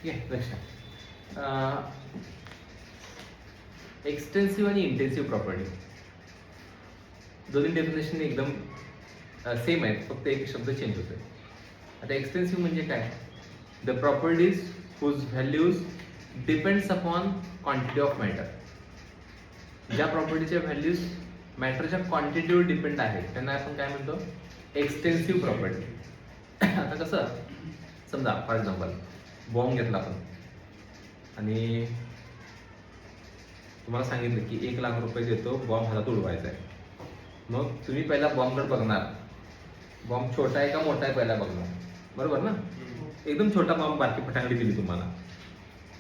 लक्षात एक्सटेन्सिव्ह आणि intensive property दोन्ही डेफिनेशन एकदम सेम आहेत, फक्त एक शब्द चेंज होतोय. आता एक्सटेन्सिव्ह म्हणजे काय? The properties whose values depends upon quantity of matter. ज्या प्रॉपर्टीच्या व्हॅल्यूज मॅटरच्या क्वांटिटीवर डिपेंड आहेत त्यांना आपण काय म्हणतो? Extensive property. आता कसं, समजा फॉर एक्झाम्पल बॉम्ब घेतला आपण आणि तुम्हाला सांगितलं की 1 लाख रुपये देतो, बॉम्ब हातात उडवायचा आहे. मग तुम्ही पहिला बॉम्बकडे बघणार, बॉम्ब छोटा आहे का मोठा आहे पहिला बघणार, बरोबर ना? एकदम छोटा बॉम्ब बारकी फटाकडी दिली तुम्हाला,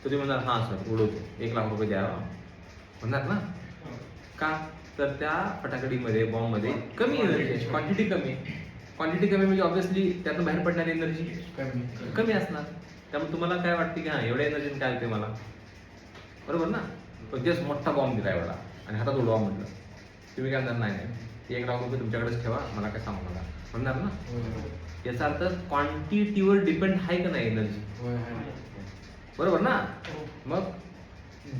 तर तुम्ही म्हणणार हां सर उडवतो, 1 लाख रुपये द्यावा म्हणणार ना? का? तर त्या फटाकडीमध्ये बॉम्बमध्ये कमी एनर्जी, क्वांटिटी कमी आहे. क्वांटिटी कमी म्हणजे ऑब्व्हियसली त्यातून बाहेर पडणारी एनर्जी कमी असणार. त्यामुळे तुम्हाला काय वाटते की हां एवढ्या एनर्जीने काय होते मला, बरोबर ना? पण जस्ट मोठा बॉम्ब दिला एवढा आणि हातात उडवा म्हटलं, तुम्ही काय म्हणणार? नाही 1 लाख रुपये तुमच्याकडेच ठेवा, मला काय सांगू मला म्हणणार ना? याचा अर्थ क्वांटिटीवर डिपेंड आहे का नाही एनर्जी, बरोबर ना? मग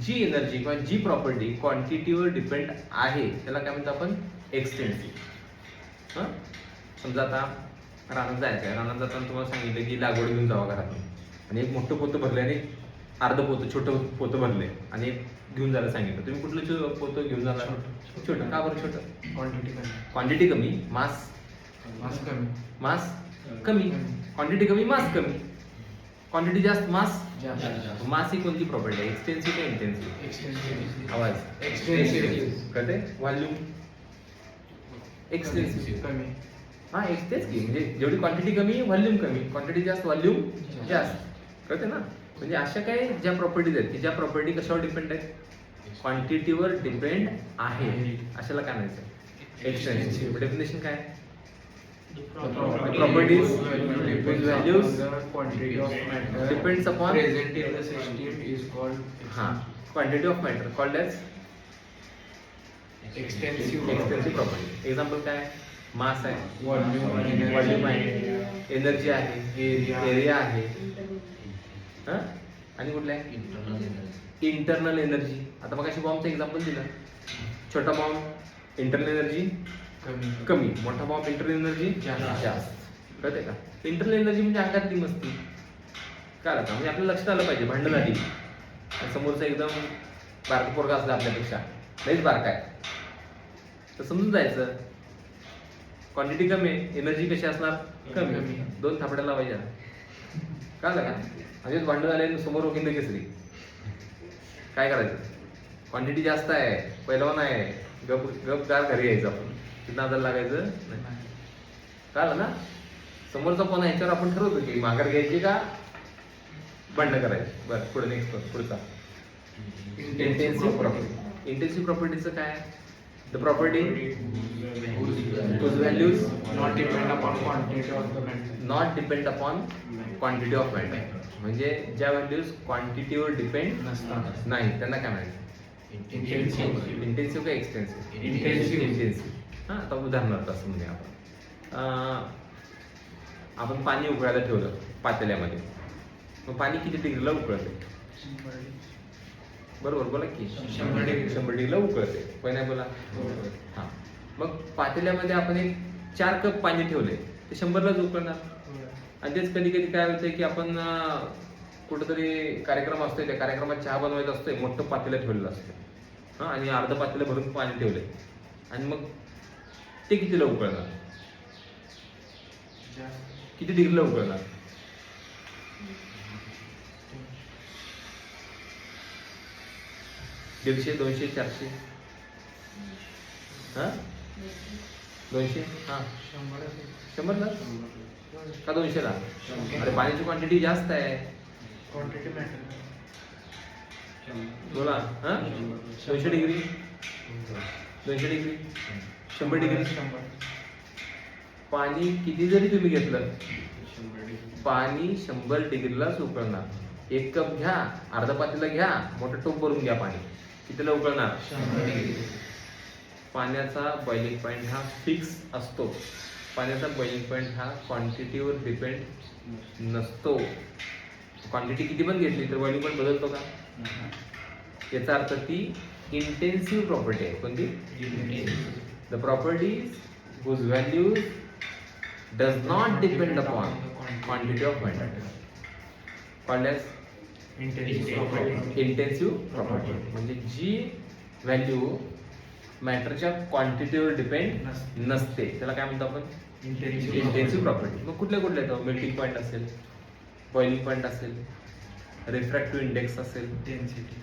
जी एनर्जी किंवा जी प्रॉपर्टी क्वांटिटीवर डिपेंड आहे त्याला काय म्हणतो आपण? एक्सटेन्सिव्ह. समजा आता रानात जायचं आहे, रानात जाताना तुम्हाला सांगितलं की लागवड घेऊन जावा घरातून आणि एक मोठं पोतं भरले आणि अर्ध पोतं छोटं पोतं भरले आणि एक घेऊन जायला सांगितलं. तुम्ही कुठलं पोतं घेऊन जाणार? छोटं. का बरं छोटं? क्वांटिटी कमी, मास कमी. क्वांटिटी कमी, मास कमी. क्वांटिटी जास्त, मास मास ही कोणती प्रॉपर्टी आहे? एक्सटेन्सिव्ह का इंटेन्सिव्ह? आवाज कळते? व्हॉल्यूम एक्सटेन्सिव्ह कमी. हा तेच की, म्हणजे जेवढी क्वांटिटी कमी व्हॉल्यूम कमी, क्वांटिटी जास्त व्हॉल्यूम जास्त. कळते ना? म्हणजे अशा काही ज्या प्रॉपर्टीज आहेत की ज्या प्रॉपर्टी कशावर डिपेंड आहेत? क्वांटिटीवर डिपेंड आहे, अशाला काय म्हणायचं? एक्सटेन्सिव्ह. डेफिनेशन काय? properties whose values depends upon present in the system is called quantity of matter called as extensive property. Example काय? मास आहे, volume व्हॉल्यूम आहे, एनर्जी आहे, एरिया आहे, आणि कुठल्या? Internal energy. आता मग अशी बॉम्बचं एक्झाम्पल दिलं, छोटा बॉम्ब इंटरनल एनर्जी कमी, मोठा बॉम्ब इंटरनल एनर्जी जास्त. कळते का? इंटरनल एनर्जी म्हणजे अंगातली मस्ती. काय आता म्हणजे आपल्याला लक्षात आलं पाहिजे, भांडण झाली समोरचा एकदम बारका पोरगा असला आपल्यापेक्षा, लईच बारका आहे, तर समजून जायचं क्वांटिटी कमी आहे, एनर्जी कशी असणार? कमी. 2 थापड्या लावायच्या. कळलं का? म्हणजेच भांडण झाले समोर वकिंद केसरी. काय करायचं? क्वांटिटी जास्त आहे, पहिलवान आहे, गप गप गार घरी यायचं आपण, तिथं नादाला लागायचं नाही. कळलं ना? समोरचा कोण आहे याच्यावर आपण ठरवतो की माघार घ्यायची का भांडण करायची. बरं, पुढे नेक्स्ट पुढचा इंटेन्सिव्ह प्रॉपर्टी. इंटेन्सिव्ह प्रॉपर्टीचं काय? The property whose values not depend upon quantity of the matter. not depend upon quantity of matter. म्हणजे ज्या व्हॅल्यूज क्वांटिटीवर डिपेंड नाही त्यांना काय म्हणायचं? इंटेन्सिव्ह का एक्सटेन्सिव्ह? इंटेन्सिव्ह. हां, आता उदाहरणार्थ असं म्हणजे आपण पाणी उकळायला ठेवलं पातेल्यामध्ये, मग पाणी किती डिग्रीला उकळते? बरोबर, बोला की 100 डिग्रीला उकळते. पहिल्या बोला. हां, मग पातेल्यामध्ये आपण एक 4 कप पाणी ठेवले, ते 100लाच उकळणार. आणि तेच कधी कधी काय होतंय की आपण कुठंतरी कार्यक्रम असतोय, त्या कार्यक्रमात चहा बनवायचा असतोय, मोठं पातेलं ठेवलेलं असतं, आणि अर्ध पातेलं भरून पाणी ठेवलंय, आणि मग ते कितीला उकळणार? किती डिग्रीला उकळणार? 150, 200, 400? हां, 200. हां, 100ला का 200ला? अरे पाण्याची क्वांटिटी जास्त आहे. Quantity matter. बोला. हां, 200 डिग्री, 200 डिग्री, 100 डिग्री. पाणी किती जरी तुम्ही घेतलं, पाणी 100 डिग्रीलाच उकळणार. 1 कप घ्या, अर्धा पातेलं घ्या, मोठं टोप भरून घ्या, पाणी कितीला उकळणार? 100 डिग्री. पाण्याचा बॉइलिंग पॉईंट हा फिक्स असतो. पाण्याचा बॉइलिंग पॉईंट हा क्वांटिटीवर डिपेंड नसतो. क्वांटिटी किती पण घेतली तर व्हॅल्यू पण बदलतो का? याचा अर्थ ती इंटेन्सिव्ह प्रॉपर्टी आहे. कोणती? The properties whose values does not depend upon quantity of matter called as intensive property. म्हणजे जी व्हॅल्यू मॅटरच्या क्वांटिटीवर डिपेंड नसते त्याला काय म्हणतो आपण? Intensive property. मग कुठल्या येतो? मेल्टिंग पॉईंट असेल, बॉइलिंग पॉईंट असेल, रिफ्रॅक्टिव्ह इंडेक्स असेल,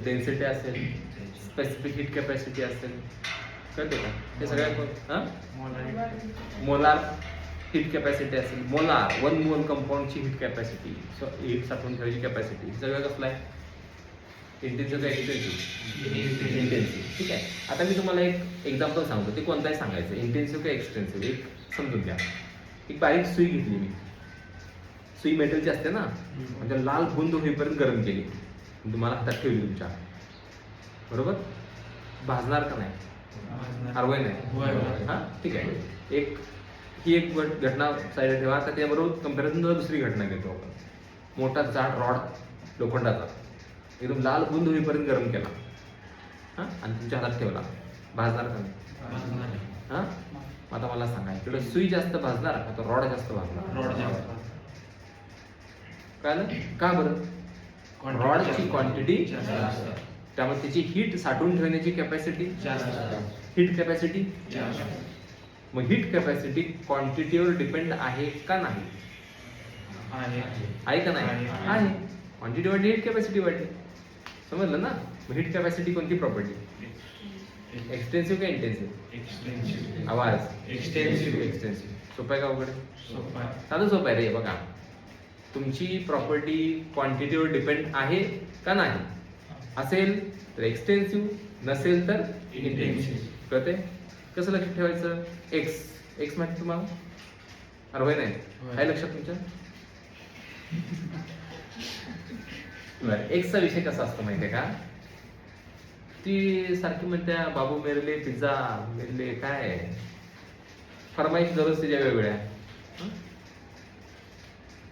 डेन्सिटी असेल, स्पेसिफिक हीट कॅपॅसिटी असेल. कळते का? हे सगळ्या मोलार हीट कॅपॅसिटी असेल, मोलार 1 मोल कंपाऊंडची हीट कॅपॅसिटी, हीट साठवून ठेवायची कॅपॅसिटी, सगळं कसलं आहे? इंटेन्सिव्ह का एक्सटेन्सिव्ह? इंटेन्सिव्ह. ठीक आहे. आता मी तुम्हाला एक एक्झाम्पल सांगतो. ते कोणताही सांगायचं, इंटेन्सिव्ह का एक्सटेन्सिव्ह. एक समजून घ्या. एक बारीक सुई घेतली मी. सुई मेटलची असते ना, म्हणजे लाल बुंद होईपर्यंत गरम केली, तुम्हाला हातात ठेवली तुमच्या, बरोबर? भाजणार का नाही? हरवय नाही. हा, ठीक आहे. ही एक घटना साईड ठेवा. आता त्याबरोबर कंपॅरिझन दुसरी घटना घेतो आपण. मोठा जाड रॉड लोखंडाचा एकदम लाल बुंद होईपर्यंत गरम केला, हा, आणि तुमच्या हातात ठेवला. भाजणार का नाही? हा, आता मला सांगा, इकडे सुई जास्त भाजणार का तो रॉड जास्त भाजणार? कळलं का बरं? रॉडची क्वांटिटी त्यामुळे त्याची हीट साठवून ठेवण्याची कॅपॅसिटी हीट कॅपॅसिटी. मग हीट कॅपॅसिटी क्वांटिटीवर डिपेंड आहे का नाही? आहे का नाही? आहे. क्वांटिटी वाढली, हीट कॅपॅसिटी वाढली. समजलं ना? मग हीट कॅपॅसिटी कोणती प्रॉपर्टी? एक्सटेन्सिव्ह का इंटेन्सिव्ह? आवाज एक्सटेन्सिव्ह. सोपं आहे का अवघड? साधं सोपं आहे रे. बघा, तुमची प्रॉपर्टी क्वांटिटीवर डिपेंड आहे का नाही? असेल तर एक्सटेन्सिव्ह, नसेल तर इंटेन्सिव्ह. कळते? कसं लक्षात ठेवायचं? एक्स माहिती तुम्हाला? अरे होय नाही? काय लक्षात तुमच्या? एक्सचा विषय कसा असतो माहितीये का? ती सारखी म्हणते, बाबू मेरले पिझ्झा, मेरले काय फरमाईश दररोज तिच्या वेगवेगळ्या.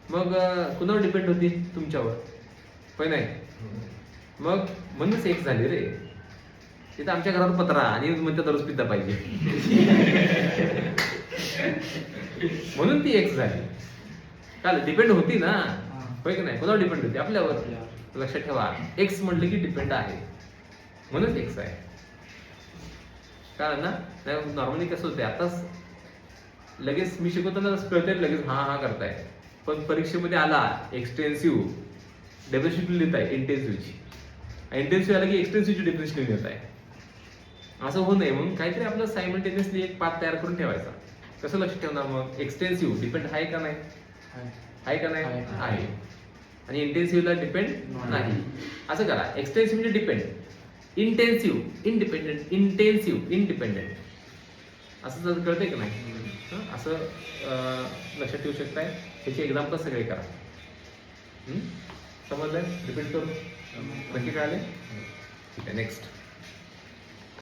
मग कुणावर डिपेंड होती? तुमच्यावर. होय नाही? मग म्हणूनच एक झाली रे. तिथं आमच्या घरात पत्रा आणि म्हणते दररोज पिझ्झा पाहिजे. म्हणून ती एक्स झाली. काल डिपेंड होती ना, होय की नाही? कोणावर डिपेंड होती? आपल्यावर. लक्षात ठेवा, एक्स म्हटलं की डिपेंड आहे, म्हणूनच एक्स आहे. कारण ना, नॉर्मली कसं होते, आताच लगेच मी शिकवताना कळतंय, लगेच हा करताय. पण परीक्षेमध्ये आला एक्सटेन्सिव्ह डेफिनेशन लिहिताय इंटेन्सिव्हची, इंटेन्सिव्ह आला की एक्सटेन्सिव्हची डेफिनेशन लिहित आहे. असं होऊ नये म्हणून काहीतरी आपलं सायमल्टेनियसली एक पाथ तयार करून ठेवायचा. कसं लक्ष ठेवणार? मग एक्सटेन्सिव्ह डिपेंड आहे का नाही? आहे का नाही? आहे. आणि इंटेन्सिव्हला डिपेंड नाही. असं करा, एक्सटेन्सिव्ह म्हणजे depend, intensive independent, intensive independent. असं जर कळतंय की नाही? असं लक्षात ठेवू शकताय. त्याचे एक्झाम्पल सगळे करा. समजलंय? रिपीट करू? नक्की कळाले? ठीक आहे. नेक्स्ट.